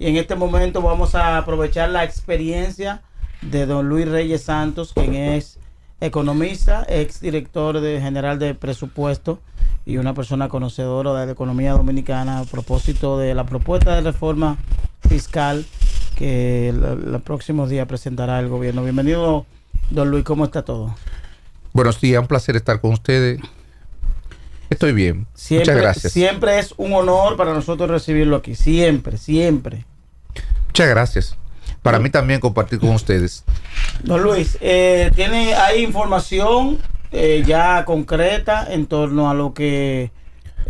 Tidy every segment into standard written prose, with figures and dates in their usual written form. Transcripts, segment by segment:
Y en este momento vamos a aprovechar la experiencia de don Luis Reyes Santos, quien es economista, ex director general de presupuesto y una persona conocedora de la economía dominicana a propósito de la propuesta de reforma fiscal que los próximos días presentará el gobierno. Bienvenido, don Luis, ¿cómo está todo? Buenos días, un placer estar con ustedes. Estoy bien. Siempre, muchas gracias. Siempre es un honor para nosotros recibirlo aquí. Siempre. Muchas gracias. Para mí también compartir con ustedes. Don Luis, ¿hay información ya concreta en torno a lo que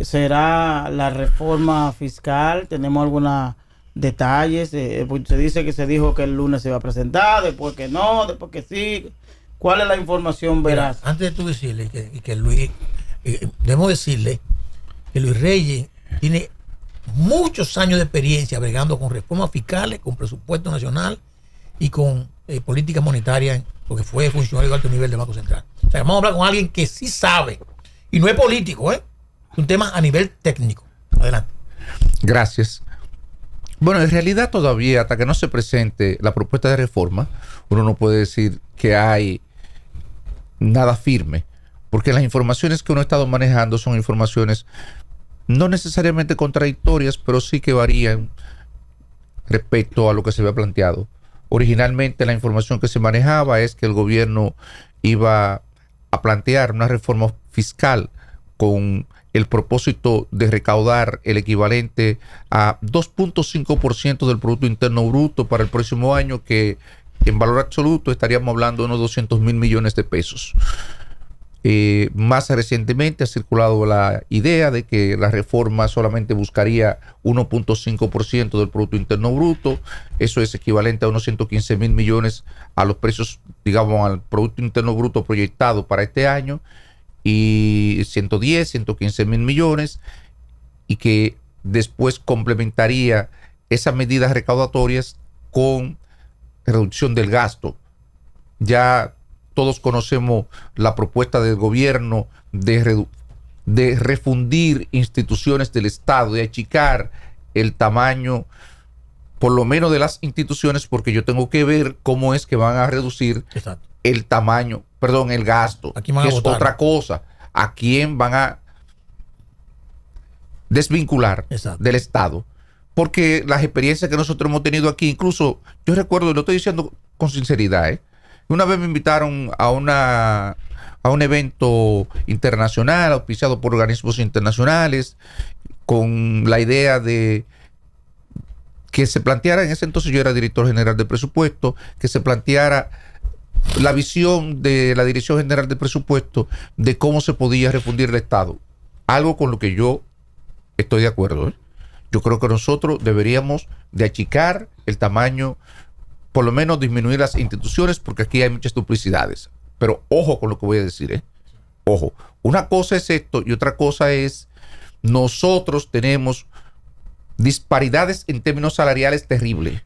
será la reforma fiscal? ¿Tenemos algunos detalles? Se dice que se dijo que el lunes se va a presentar, después que no, después que sí. ¿Cuál es la información veraz? Mira, antes de tú decirle que Luis, debemos decirle que Luis Reyes tiene muchos años de experiencia bregando con reformas fiscales, con presupuesto nacional y con política monetaria, porque fue funcionario de alto nivel del Banco Central. O sea, vamos a hablar con alguien que sí sabe, y no es político, es un tema a nivel técnico. Adelante. Gracias. Bueno, en realidad todavía, hasta que no se presente la propuesta de reforma, uno no puede decir que hay nada firme, porque las informaciones que uno ha estado manejando son informaciones no necesariamente contradictorias, pero sí que varían respecto a lo que se había planteado. Originalmente la información que se manejaba es que el gobierno iba a plantear una reforma fiscal con el propósito de recaudar el equivalente a 2.5% del Producto Interno Bruto para el próximo año, que en valor absoluto estaríamos hablando de unos 200,000 millones de pesos. Más recientemente ha circulado la idea de que la reforma solamente buscaría 1.5% del Producto Interno Bruto. Eso es equivalente a unos 115,000 millones a los precios, digamos, al Producto Interno Bruto proyectado para este año, y 115,000 millones, y que después complementaría esas medidas recaudatorias con reducción del gasto. Ya todos conocemos la propuesta del gobierno de refundir instituciones del Estado, de achicar el tamaño, por lo menos de las instituciones, porque yo tengo que ver cómo es que van a reducir el tamaño, el gasto, que es otra cosa. ¿A quién van a desvincular del Estado? Porque las experiencias que nosotros hemos tenido aquí, incluso yo recuerdo, lo estoy diciendo con sinceridad, una vez me invitaron a un evento internacional auspiciado por organismos internacionales, con la idea de que se planteara, en ese entonces yo era director general de presupuesto, que se planteara la visión de la Dirección General de Presupuesto de cómo se podía refundir el Estado. Algo con lo que yo estoy de acuerdo. Yo creo que nosotros deberíamos de achicar el tamaño, por lo menos disminuir las instituciones, porque aquí hay muchas duplicidades. Pero ojo con lo que voy a decir, Ojo. Una cosa es esto y otra cosa es, nosotros tenemos disparidades en términos salariales terribles.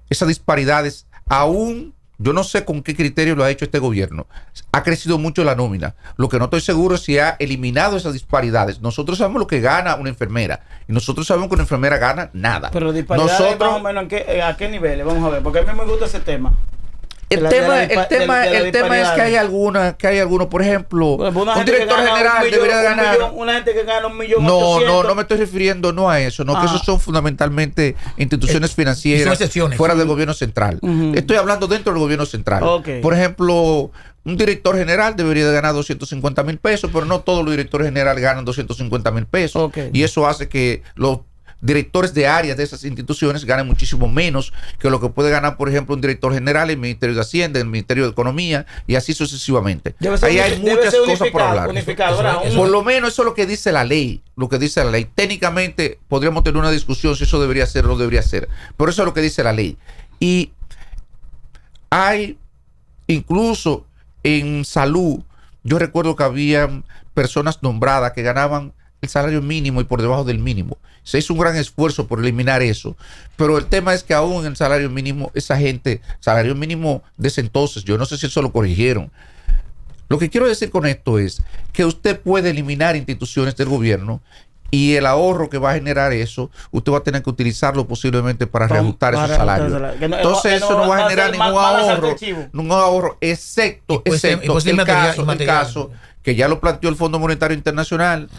Esas disparidades, aún, yo no sé con qué criterio lo ha hecho este gobierno, ha crecido mucho la nómina. Lo que no estoy seguro es si ha eliminado esas disparidades. Nosotros sabemos lo que gana una enfermera y nosotros sabemos que una enfermera gana nada. Pero disparidades nosotros, más o menos a qué niveles, vamos a ver, porque a mí me gusta ese tema. El tema es que hay algunos, por ejemplo, un director general debería ganar. Una gente que gana 1.800.000. No me estoy refiriendo a eso, que esos son fundamentalmente instituciones financieras fuera del gobierno central. Estoy hablando dentro del gobierno central. Por ejemplo, un director general debería de ganar 250,000 pesos, pero no todos los directores generales ganan 250,000 pesos. Y eso hace que los directores de áreas de esas instituciones ganan muchísimo menos que lo que puede ganar, por ejemplo, un director general en el Ministerio de Hacienda, en el Ministerio de Economía, y así sucesivamente. Ahí hay muchas cosas por hablar. Por lo menos eso es lo que dice la ley. Técnicamente podríamos tener una discusión si eso debería ser o no debería ser, pero eso es lo que dice la ley. Y hay, incluso en salud, yo recuerdo que había personas nombradas que ganaban el salario mínimo y por debajo del mínimo. Se hizo un gran esfuerzo por eliminar eso, pero el tema es que aún en el salario mínimo, esa gente, salario mínimo de ese entonces, yo no sé si eso lo corrigieron. Lo que quiero decir con esto es que usted puede eliminar instituciones del gobierno Y el ahorro que va a generar eso, usted va a tener que utilizarlo posiblemente para reajustar esos salarios. Entonces eso no va a generar ningún ahorro, excepto el caso que ya lo planteó el Fondo Monetario Internacional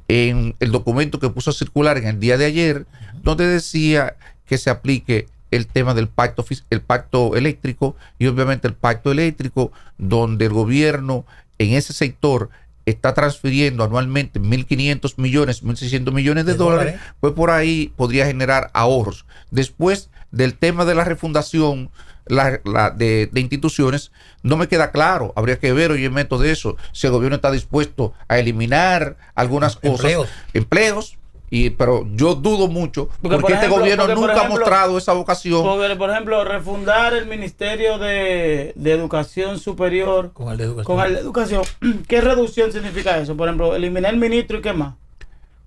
en el documento que puso a circular en el día de ayer, donde decía que se aplique el tema del pacto eléctrico, y obviamente el pacto eléctrico, donde el gobierno en ese sector está transfiriendo anualmente 1.500 millones, 1.600 millones de dólares, pues por ahí podría generar ahorros. Después del tema de la refundación de instituciones, no me queda claro, habría que ver, oye, método de eso, si el gobierno está dispuesto a eliminar algunas cosas, empleos, pero yo dudo mucho, porque este gobierno nunca ha mostrado esa vocación. Por ejemplo, refundar el Ministerio de Educación Superior con el de Educación. ¿Qué reducción significa eso? Por ejemplo, eliminar el ministro y qué más.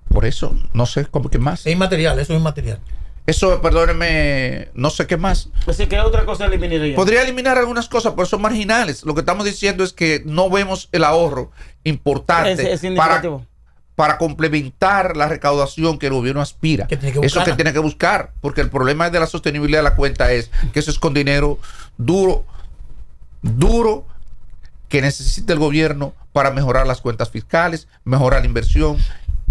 Por eso, no sé cómo, qué más. Es inmaterial, eso es inmaterial. Eso, perdónenme, no sé qué más. Así que otra cosa eliminaría. Podría eliminar algunas cosas, pero son marginales. Lo que estamos diciendo es que no vemos el ahorro importante es significativo. Para complementar la recaudación que el gobierno aspira. Eso que tiene que buscar, porque el problema de la sostenibilidad de la cuenta es que eso es con dinero duro que necesita el gobierno para mejorar las cuentas fiscales, mejorar la inversión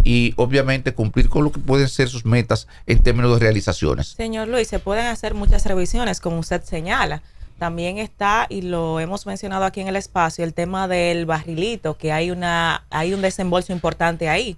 y obviamente cumplir con lo que pueden ser sus metas en términos de realizaciones. Señor Luis, se pueden hacer muchas revisiones, como usted señala. También está, y lo hemos mencionado aquí en el espacio, el tema del barrilito, que hay un desembolso importante ahí.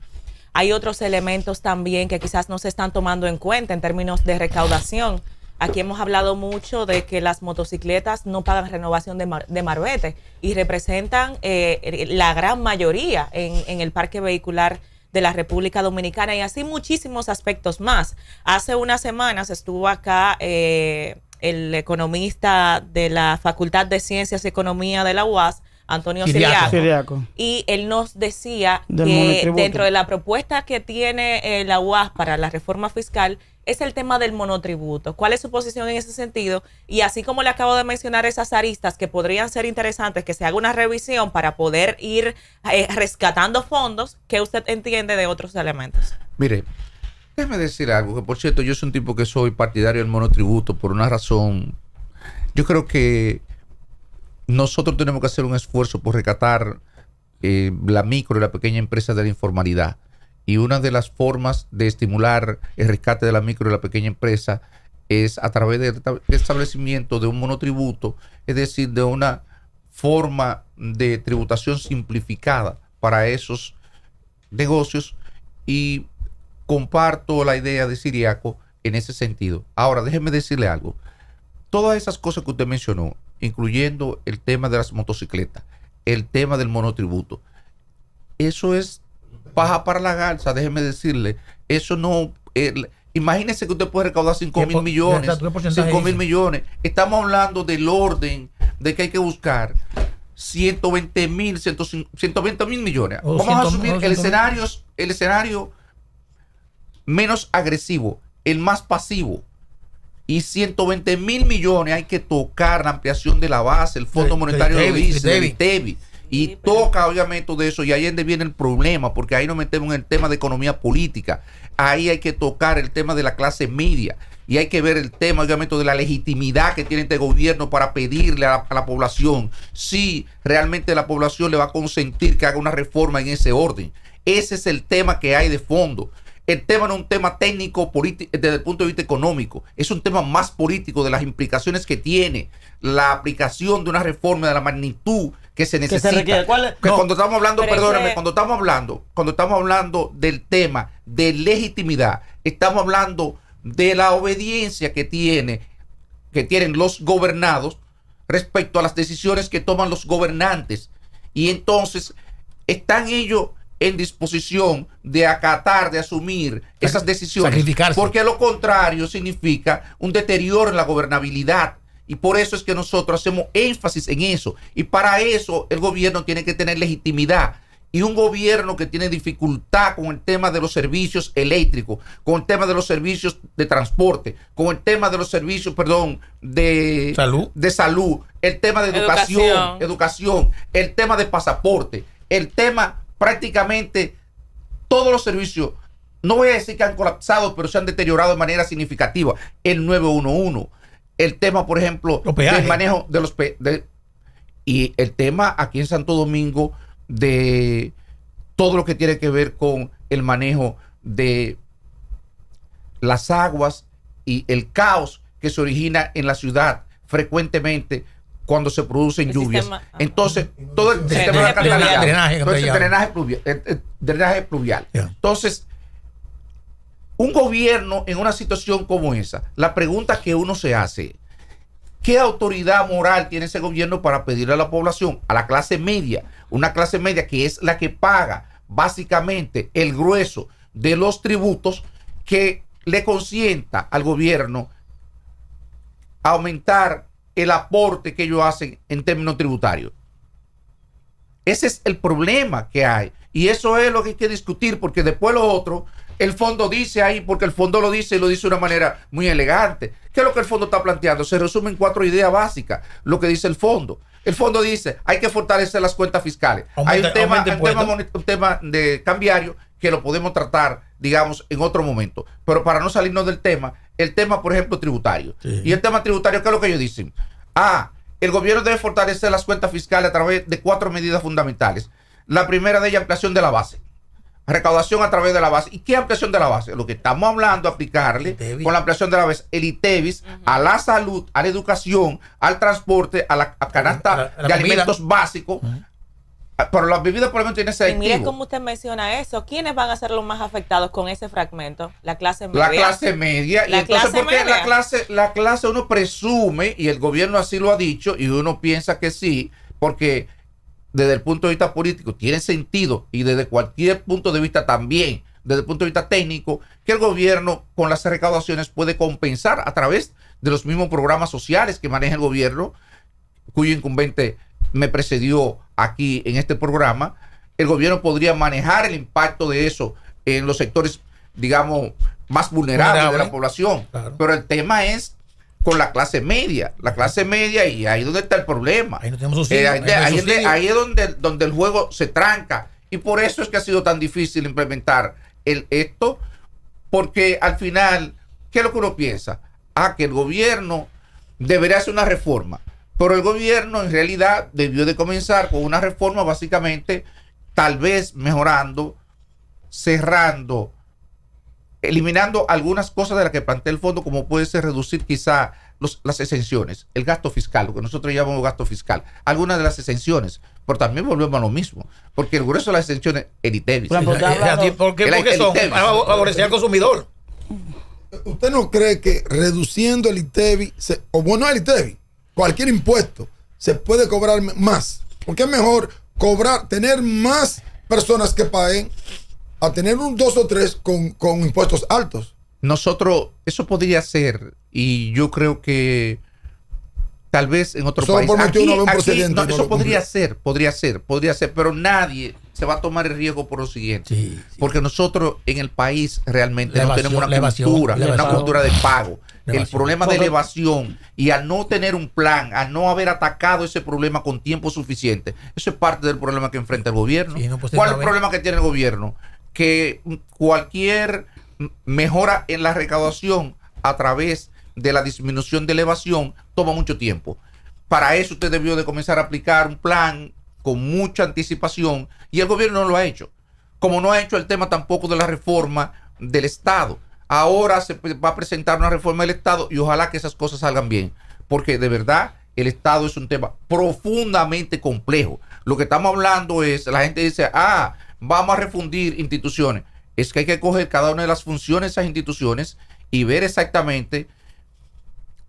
Hay otros elementos también que quizás no se están tomando en cuenta en términos de recaudación. Aquí hemos hablado mucho de que las motocicletas no pagan renovación de marbete y representan la gran mayoría en el parque vehicular de la República Dominicana, y así muchísimos aspectos más. Hace unas semanas estuvo acá el economista de la Facultad de Ciencias y Economía de la UAS, Antonio Siriaco, y él nos decía que dentro de la propuesta que tiene la UAS para la reforma fiscal es el tema del monotributo. ¿Cuál es su posición en ese sentido? Y así como le acabo de mencionar esas aristas que podrían ser interesantes, que se haga una revisión para poder ir rescatando fondos, ¿qué usted entiende de otros elementos? Mire, déjeme decir algo, que por cierto, yo soy un tipo que soy partidario del monotributo por una razón. Yo creo que nosotros tenemos que hacer un esfuerzo por rescatar la micro y la pequeña empresa de la informalidad. Y una de las formas de estimular el rescate de la micro y la pequeña empresa es a través del establecimiento de un monotributo, es decir, de una forma de tributación simplificada para esos negocios, y comparto la idea de Siriaco en ese sentido. Ahora, déjeme decirle algo. Todas esas cosas que usted mencionó, incluyendo el tema de las motocicletas, el tema del monotributo, eso es paja para la garza, déjeme decirle. Eso no... imagínese que usted puede recaudar 5.000 millones. 5.000 millones. Estamos hablando del orden de que hay que buscar 120.000 millones. Vamos a asumir el escenario menos agresivo, el más pasivo. Y 120.000 millones hay que tocar la ampliación de la base, el Fondo Monetario lo dice, el ITEBI. Y toca obviamente de eso, y ahí es donde viene el problema, porque ahí nos metemos en el tema de economía política. Ahí hay que tocar el tema de la clase media, y hay que ver el tema obviamente de la legitimidad que tiene este gobierno para pedirle a la población si realmente la población le va a consentir que haga una reforma en ese orden. Ese es el tema que hay de fondo. El tema no es un tema técnico político desde el punto de vista económico, es un tema más político de las implicaciones que tiene la aplicación de una reforma de la magnitud que se necesita. Cuando estamos hablando, perdóname, cuando estamos hablando del tema de legitimidad, estamos hablando de la obediencia que tienen los gobernados respecto a las decisiones que toman los gobernantes. Y entonces, ¿están ellos en disposición de acatar, de asumir esas decisiones? Sacrificarse. Porque lo contrario significa un deterioro en la gobernabilidad. Y por eso es que nosotros hacemos énfasis en eso. Y para eso el gobierno tiene que tener legitimidad. Y un gobierno que tiene dificultad con el tema de los servicios eléctricos, con el tema de los servicios de transporte, con el tema de los servicios, de salud, el tema de educación, el tema de pasaporte, el tema prácticamente todos los servicios, no voy a decir que han colapsado, pero se han deteriorado de manera significativa. El 911, el tema, por ejemplo, del manejo de los y el tema aquí en Santo Domingo de todo lo que tiene que ver con el manejo de las aguas y el caos que se origina en la ciudad frecuentemente cuando se producen lluvias. Entonces, todo el sistema de drenaje pluvial. Entonces, un gobierno en una situación como esa, la pregunta que uno se hace, ¿qué autoridad moral tiene ese gobierno para pedirle a la población, a la clase media, una clase media que es la que paga básicamente el grueso de los tributos, que le consienta al gobierno aumentar el aporte que ellos hacen en términos tributarios? Ese es el problema que hay, y eso es lo que hay que discutir, porque después lo otro, el fondo dice ahí, porque el fondo lo dice y lo dice de una manera muy elegante. ¿Qué es lo que el fondo está planteando? Se resumen 4 ideas básicas, lo que dice el fondo. El fondo dice, hay que fortalecer las cuentas fiscales. Hay un tema de cambiario que lo podemos tratar, digamos, en otro momento. Pero para no salirnos del tema, el tema, por ejemplo, tributario. Sí. Y el tema tributario, ¿qué es lo que ellos dicen? El gobierno debe fortalecer las cuentas fiscales a través de 4 medidas fundamentales. La primera de ellas, ampliación de la base. Recaudación a través de la base. ¿Y qué ampliación de la base? Lo que estamos hablando, aplicarle con la ampliación de la base, el ITEVIS, a la salud, a la educación, al transporte, a la canasta de alimentos básicos. Pero las bebidas por lo menos tienen ese aditivo. Y mire cómo usted menciona eso. ¿Quiénes van a ser los más afectados con ese fragmento? La clase media. La clase media. Y entonces, porque la clase uno presume, y el gobierno así lo ha dicho, y uno piensa que sí, porque desde el punto de vista político tiene sentido, y desde cualquier punto de vista también, desde el punto de vista técnico, que el gobierno con las recaudaciones puede compensar a través de los mismos programas sociales que maneja el gobierno, cuyo incumbente me precedió aquí en este programa. El gobierno podría manejar el impacto de eso en los sectores, digamos, más vulnerables de la población. Claro. Pero el tema es con la clase media, y ahí es donde está el problema. Ahí no tenemos subsidio, ahí es donde el juego se tranca, y por eso es que ha sido tan difícil implementar esto, porque al final, ¿qué es lo que uno piensa? Que el gobierno debería hacer una reforma, pero el gobierno en realidad debió de comenzar con una reforma básicamente, tal vez mejorando, cerrando, eliminando algunas cosas de las que plantea el fondo, como puede ser reducir quizá las exenciones, el gasto fiscal, lo que nosotros llamamos gasto fiscal, algunas de las exenciones, pero también volvemos a lo mismo, porque el grueso de las exenciones, el ITEVIS. ¿Por qué? Porque son para favorecer al consumidor. ¿Usted no cree que reduciendo el ITEVIS, o bueno, el ITEVIS, cualquier impuesto, se puede cobrar más? Porque es mejor tener más personas que paguen a tener un 2 o 3 con impuestos altos. Nosotros, eso podría ser, y yo creo que tal vez en otro país. Eso podría ser, pero nadie se va a tomar el riesgo por lo siguiente. Porque nosotros en el país realmente no tenemos una cultura de pago. El problema de la evasión, y al no tener un plan, al no haber atacado ese problema con tiempo suficiente, eso es parte del problema que enfrenta el gobierno. ¿Cuál es el problema que tiene el gobierno? Que cualquier mejora en la recaudación a través de la disminución de la evasión toma mucho tiempo. Para eso usted debió de comenzar a aplicar un plan con mucha anticipación, y el gobierno no lo ha hecho, como no ha hecho el tema tampoco de la reforma del Estado. Ahora se va a presentar una reforma del Estado, y ojalá que esas cosas salgan bien, porque de verdad el Estado es un tema profundamente complejo. Lo que estamos hablando es, la gente dice, vamos a refundir instituciones. Es que hay que coger cada una de las funciones de esas instituciones y ver exactamente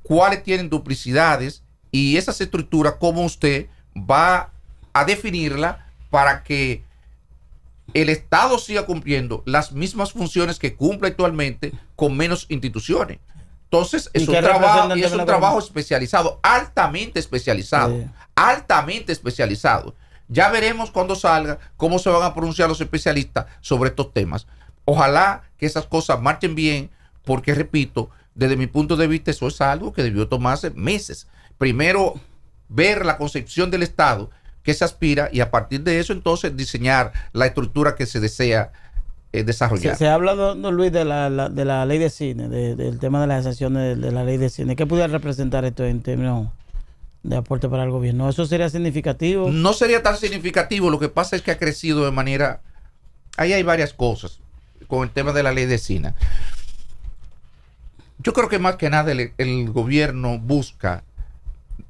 cuáles tienen duplicidades, y esas estructuras, cómo usted va a definirla para que el Estado siga cumpliendo las mismas funciones que cumple actualmente con menos instituciones. Entonces, es un trabajo especializado, altamente especializado, altamente especializado. Ya veremos cuando salga cómo se van a pronunciar los especialistas sobre estos temas. Ojalá que esas cosas marchen bien, porque, repito, desde mi punto de vista, eso es algo que debió tomarse meses. Primero, ver la concepción del Estado que se aspira, y a partir de eso, entonces, diseñar la estructura que se desea desarrollar. Se habla, don Luis, de la ley de cine, del tema de las exenciones de la ley de cine. ¿Qué pudiera representar esto en términos de aporte para el gobierno? ¿Eso sería significativo? No sería tan significativo. Lo que pasa es que ha crecido de manera... Ahí hay varias cosas con el tema de la ley de cine. Yo creo que más que nada el gobierno busca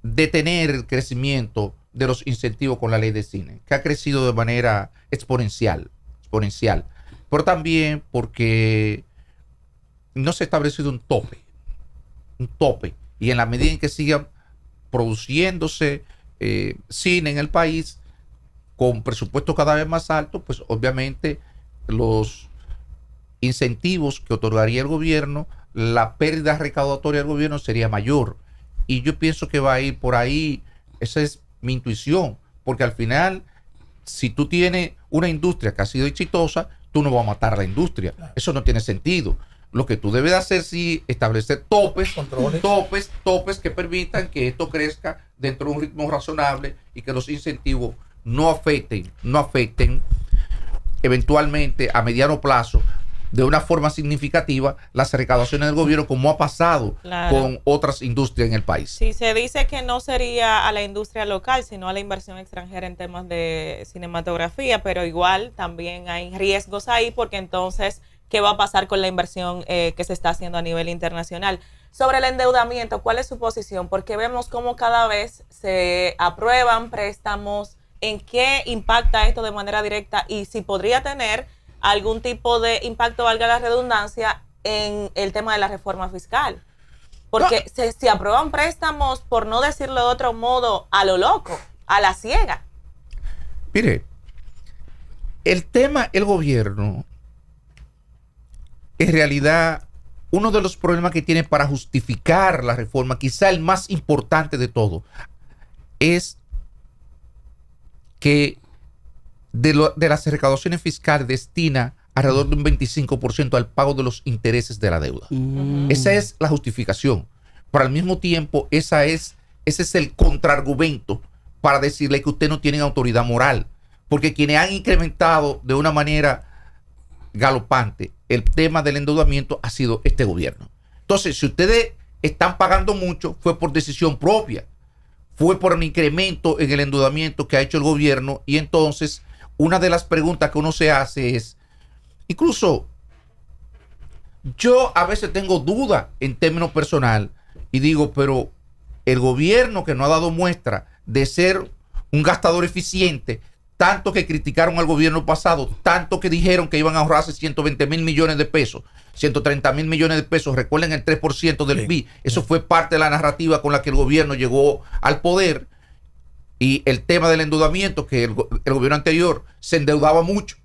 detener el crecimiento de los incentivos con la ley de cine, que ha crecido de manera exponencial. Pero también porque no se ha establecido un tope, y en la medida en que sigan produciéndose cine en el país con presupuestos cada vez más altos, pues obviamente los incentivos que otorgaría el gobierno, la pérdida recaudatoria del gobierno sería mayor, y yo pienso que va a ir por ahí. Esa es mi intuición, porque al final, si tú tienes una industria que ha sido exitosa, tú no vas a matar a la industria. Eso no tiene sentido. Lo que tú debes hacer es establecer topes que permitan que esto crezca dentro de un ritmo razonable y que los incentivos no afecten eventualmente a mediano plazo de una forma significativa las recaudaciones del gobierno, como ha pasado con otras industrias en el país. Sí, se dice que no sería a la industria local, sino a la inversión extranjera en temas de cinematografía, pero igual también hay riesgos ahí, porque entonces, ¿qué va a pasar con la inversión que se está haciendo a nivel internacional? Sobre el endeudamiento, ¿cuál es su posición? Porque vemos cómo cada vez se aprueban préstamos. ¿En qué impacta esto de manera directa? Y si podría tener algún tipo de impacto, valga la redundancia, en el tema de la reforma fiscal. Porque se aprueban préstamos, por no decirlo de otro modo, a lo loco, a la ciega. Mire, el gobierno, en realidad, uno de los problemas que tiene para justificar la reforma, quizá el más importante de todo, es que de las recaudaciones fiscales destina alrededor de un 25% al pago de los intereses de la deuda. Esa es la justificación. Pero al mismo tiempo, ese es el contraargumento para decirle que usted no tiene autoridad moral. Porque quienes han incrementado de una manera galopante el tema del endeudamiento ha sido este gobierno. Entonces, si ustedes están pagando mucho, fue por decisión propia. Fue por un incremento en el endeudamiento que ha hecho el gobierno, y entonces una de las preguntas que uno se hace es, incluso yo a veces tengo duda en términos personal y digo, pero el gobierno, que no ha dado muestra de ser un gastador eficiente, tanto que criticaron al gobierno pasado, tanto que dijeron que iban a ahorrarse 120,000 millones de pesos, 130,000 millones de pesos, recuerden el 3% del PIB, eso fue parte de la narrativa con la que el gobierno llegó al poder. Y el tema del endeudamiento, que el gobierno anterior se endeudaba mucho,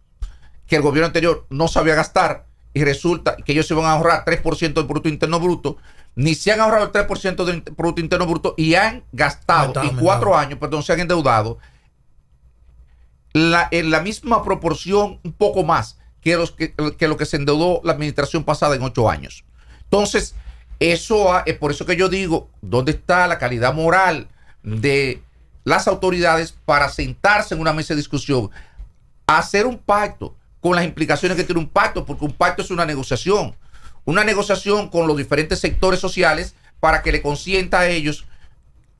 que el gobierno anterior no sabía gastar, y resulta que ellos se van a ahorrar 3% del Producto Interno Bruto, ni se han ahorrado el 3% del Producto Interno Bruto y han gastado en 4 años, se han endeudado en la misma proporción, un poco más que lo que se endeudó la administración pasada en 8 años. Entonces, eso es por eso que yo digo, ¿dónde está la calidad moral de las autoridades para sentarse en una mesa de discusión, hacer un pacto con las implicaciones que tiene un pacto? Porque un pacto es una negociación con los diferentes sectores sociales para que le consienta a ellos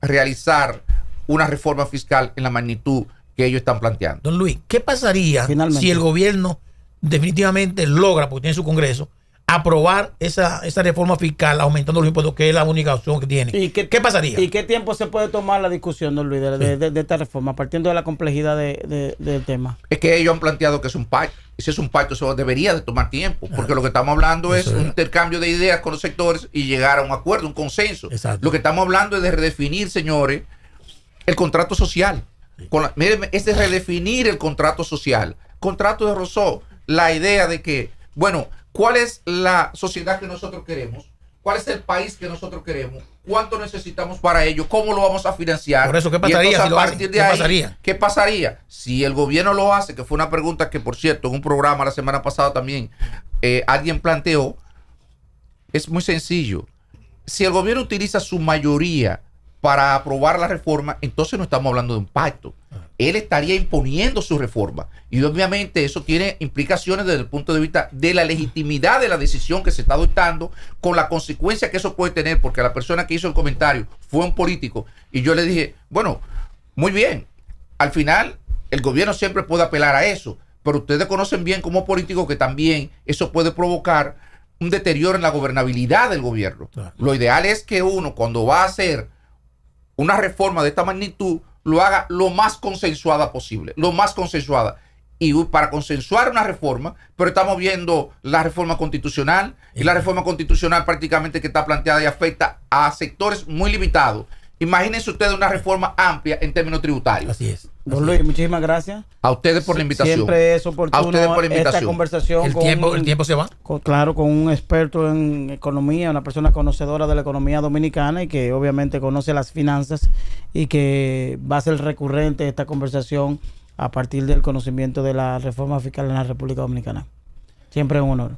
realizar una reforma fiscal en la magnitud que ellos están planteando. Don Luis, ¿qué pasaría si el gobierno definitivamente logra, porque tiene su Congreso, aprobar esa reforma fiscal aumentando los impuestos, que es la única opción que tiene? ¿Y qué pasaría? ¿Y qué tiempo se puede tomar la discusión, don Luis, de esta reforma, partiendo de la complejidad del tema? Es que ellos han planteado que es un pacto. Y si es un pacto, eso debería de tomar tiempo, porque lo que estamos hablando es un intercambio de ideas con los sectores y llegar a un acuerdo, un consenso. Exacto. Lo que estamos hablando es de redefinir, señores, el contrato social. Miren, es de redefinir el contrato social. Contrato de Rousseau, la idea de que, bueno, ¿cuál es la sociedad que nosotros queremos? ¿Cuál es el país que nosotros queremos? ¿Cuánto necesitamos para ello? ¿Cómo lo vamos a financiar? Por eso, ¿qué pasaría si lo hacen? ¿Qué pasaría si el gobierno lo hace? Que fue una pregunta que, por cierto, en un programa la semana pasada también alguien planteó. Es muy sencillo. Si el gobierno utiliza su mayoría para aprobar la reforma, entonces no estamos hablando de un pacto. Él estaría imponiendo su reforma. Y obviamente eso tiene implicaciones desde el punto de vista de la legitimidad de la decisión que se está adoptando, con la consecuencia que eso puede tener, porque la persona que hizo el comentario fue un político. Y yo le dije, bueno, muy bien, al final el gobierno siempre puede apelar a eso, pero ustedes conocen bien como políticos que también eso puede provocar un deterioro en la gobernabilidad del gobierno. Claro. Lo ideal es que uno, cuando va a hacer una reforma de esta magnitud, lo haga lo más consensuada posible, lo más consensuada. Y para consensuar una reforma, pero estamos viendo la reforma constitucional, y la reforma constitucional prácticamente que está planteada y afecta a sectores muy limitados. Imagínense ustedes una reforma amplia en términos tributarios. Así es. Don Luis, muchísimas gracias. A ustedes por la invitación. Siempre es oportuno a ustedes por la invitación. Esta conversación. El tiempo se va. Claro, con un experto en economía, una persona conocedora de la economía dominicana y que obviamente conoce las finanzas y que va a ser recurrente esta conversación a partir del conocimiento de la reforma fiscal en la República Dominicana. Siempre es un honor.